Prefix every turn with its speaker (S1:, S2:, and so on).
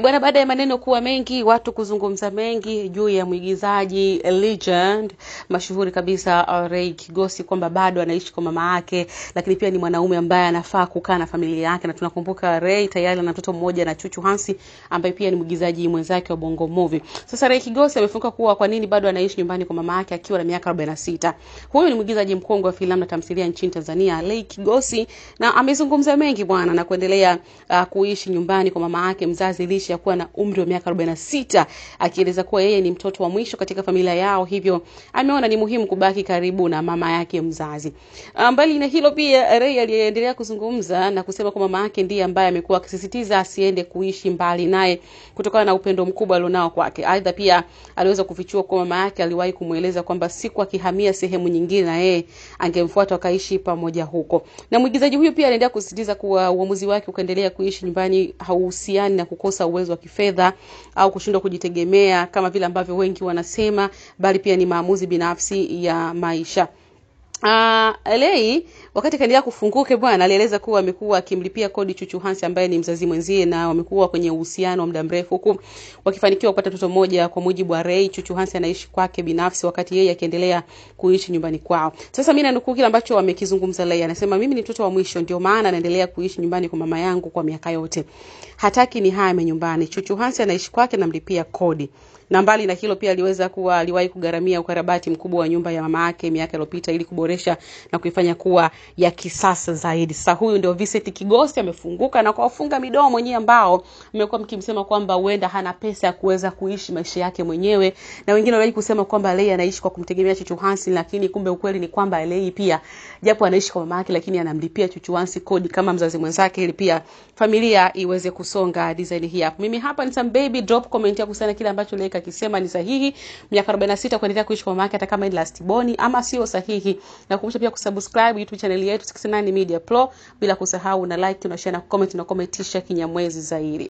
S1: Bwana, baada ya maneno kuwa mengi, watu kuzungumza mengi juu ya mwigizaji legend mashuhuri kabisa Ray Kigosi kwamba bado anaishi kwa mama yake, lakini pia ni mwanaume ambaye anafaa kukaa na familia yake, na tunakumbuka Ray tayari ana mtoto mmoja na Chuchu Hansi ambaye pia ni mwigizaji mwenzake wa Bongo Movie. Sasa Ray Kigosi amefunguka kuwa kwa nini bado anaishi nyumbani kwa mama yake akiwa na miaka 46. Huyu ni mwigizaji mkongwe wa filamu na tamthilia nchini Tanzania, Ray Kigosi, na amezungumza mengi bwana na kuendelea kuishi nyumbani kwa mama yake mzazi licha ya kuwa na umri wa miaka 46, akieleza kuwa yeye ni mtoto wa mwisho katika familia yao, hivyo ameona ni muhimu kubaki karibu na mama yake mzazi. Mbali na hilo, pia Ray aliendelea kuzungumza na kusema kwa mama yake ndiye ambaye amekuwa akisisitiza asiende kuishi mbali naye kutokana na upendo mkubwa alionao kwake. Aidha pia aliweza kufichua kwa mama yake aliwahi kumueleza kwamba siku akihamia sehemu nyingine na yeye angemfuata wakaishi pamoja huko. Na mwigizaji huyu pia anaendelea kusisitiza kuwa uamuzi wake ukaendelea kuishi nyumbani hauhusiani na kukosa uwezo wa kifedha au kushindwa kujitegemea kama vile ambavyo wengi wanasema, bali pia ni maamuzi binafsi ya maisha. Lei wakati kaendelea kufunguke bwana alieleza kuwa amekuwa akimlipia kodi Chuchu Hansi ambaye ni mzazi mwenzie, na wamekuwa kwenye uhusiano wa muda mrefu huku wakifanikiwa kupata mtoto mmoja. Kwa mujibu wa Ray, Chuchu Hansi anaishi kwake binafsi wakati yeye akiendelea kuishi nyumbani kwao. Sasa mimi nanukuu kile ambacho amekizungumza Ray, anasema mimi ni mtoto wa mwisho, ndio maana naendelea kuishi nyumbani kwa mama yangu kwa miaka yote. Hataki ni hame nyumbani. Chuchu Hansi anaishi kwake na mlipia kodi. Na mbali na hilo pia aliwahi kugaramia ukarabati mkubwa wa nyumba ya mama yake miaka iliyopita ili kuboresha na kuifanya kuwa ya kisasa zaidi. Sasa huyu ndio Vincent Kigosi amefunguka na kuwafunga midomo mwenyewe ambao mmekuwa mkimsema kwamba huenda hana pesa ya kuweza kuishi maisha yake mwenyewe, na wengine waliwahi kusema kwamba Ray anaishi kwa kumtegemea Chuchu Hansi, lakini kumbe ukweli ni kwamba Ray pia japo anaishi kwa mama yake lakini anamlipia Chuchu Hansi kodi kama mzazi mwenzake ili pia familia iweze kusonga design hii hapo. Mimi hapa ni Sam Baby, drop comment yako sana kile ambacho Ray akisema ni sahihi, miaka 46 kuendelea kuishi kwa mama yake hata kama ni last born, ama sio sahihi. Na kukumbusha pia kusubscribe YouTube channel yetu 69 Media Pro, bila kusahau na like, na share na comment na commentisha kinyamwezi zaidi.